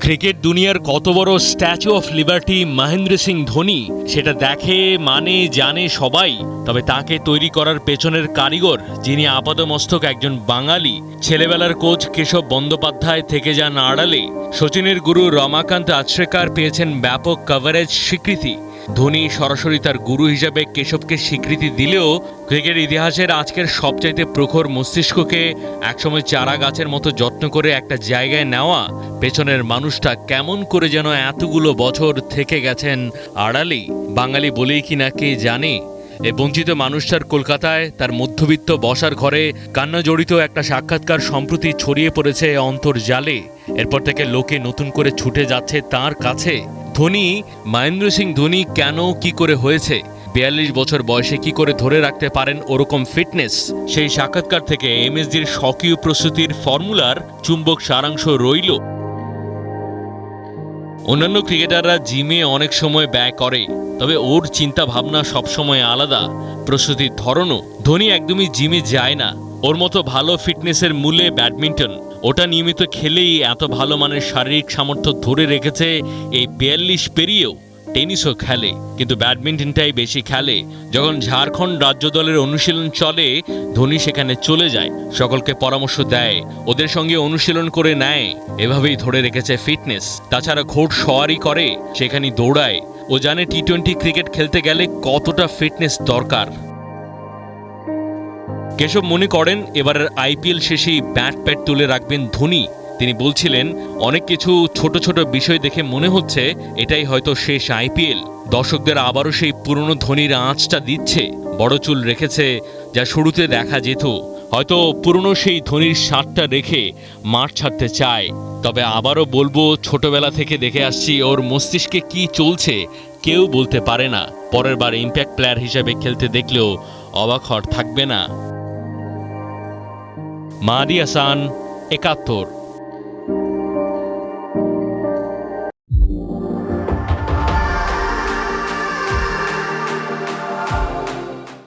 Cricket দুনিয়ার কত বড় statue of liberty Mahendra Singh Dhoni সেটা দেখে মানে জানে সবাই। তবে তাকে তৈরি করার পেছনের কারিগর, যিনি আপাদমস্তক একজন বাঙালি, ছেলেবেলার কোচ কেশব বন্দ্যোপাধ্যায় থেকে যান আড়ালে। সচিনের গুরু রমাকান্ত আচরেকার পেয়েছেন ব্যাপক কভারেজ স্বীকৃতি। ধোনি সরাসরি তার গুরু হিসাবে কেশবকে স্বীকৃতি দিলেও ক্রিকেট ইতিহাসের আজকের সবচাইতে প্রখর মস্তিষ্ককে একসময় চারা গাছের মতো যত্ন করে একটা জায়গায় নেওয়া পেছনের মানুষটা কেমন করে যেন এতগুলো বছর থেকে গেছেন আড়ালেই, বাঙালি বলেই কিনা কে জানে। এই বঞ্চিত মানুষটার কলকাতায় তার মধ্যবিত্ত বসার ঘরে কান্না জড়িত একটা সাক্ষাৎকার সম্প্রতি ছড়িয়ে পড়েছে অন্তর্জালে। এরপর থেকে লোকে নতুন করে ছুটে যাচ্ছে তার কাছে। ধোনি, মহেন্দ্র সিং ধোনি কেন, কি করে হয়েছে, 42 বছর বয়সে কি করে ধরে রাখতে পারেন ওরকম ফিটনেস? সেই সাক্ষাৎকার থেকে এমএসজির স্বকীয় প্রস্তুতির ফর্মুলার চুম্বক সারাংশ রইল। অন্যান্য ক্রিকেটাররা জিমে অনেক সময় ব্যয় করে, তবে ওর চিন্তা ভাবনা সবসময় আলাদা, প্রস্তুতির ধরনও। ধোনি একদমই জিমে যায় না। ওর মতো ভালো ফিটনেসের মূলে ব্যাডমিন্টন, ওটা নিয়মিত খেলেই এত ভালো মানের শারীরিক সামর্থ্য ধরে রেখেছে এই 42 পেরিয়েও। টেনিসও খেলে, কিন্তু ব্যাডমিন্টনটাই বেশি খেলে। যখন ঝাড়খণ্ড রাজ্য দলের অনুশীলন চলে, ধোনি সেখানে চলে যায়, সকলকে পরামর্শ দেয়, ওদের সঙ্গে অনুশীলন করে নেয়। এভাবেই ধরে রেখেছে ফিটনেস। তাছাড়া ঘোড় সওয়ারি করে, সেখানে দৌড়ায়। ও জানে টি-20 ক্রিকেট খেলতে গেলে কতটা ফিটনেস দরকার। কেশব মনে করেন এবারের আইপিএল শেষেই ব্যাট প্যাট তুলে রাখবেন ধোনি। তিনি বলছিলেন, অনেক কিছু ছোট ছোট বিষয় দেখে মনে হচ্ছে এটাই হয়তো শেষ আইপিএল। দর্শকদের আবারও সেই পুরনো ধোনির আঁচটা দিচ্ছে। বড় চুল রেখেছে, যা শুরুতে দেখা যেত। হয়তো পুরনো সেই ধোনির স্বাদটা রেখে মাঠ ছাড়তে চায়। তবে আবারও বলবো, ছোটবেলা থেকে দেখে আসছি ওর মস্তিষ্কে কি চলছে কেউ বলতে পারে না। পরের বার ইম্প্যাক্ট প্লেয়ার হিসেবে খেলতে দেখলেও অবাক হওয়ার থাকবে না। মাহাদি হাসান, ৭১।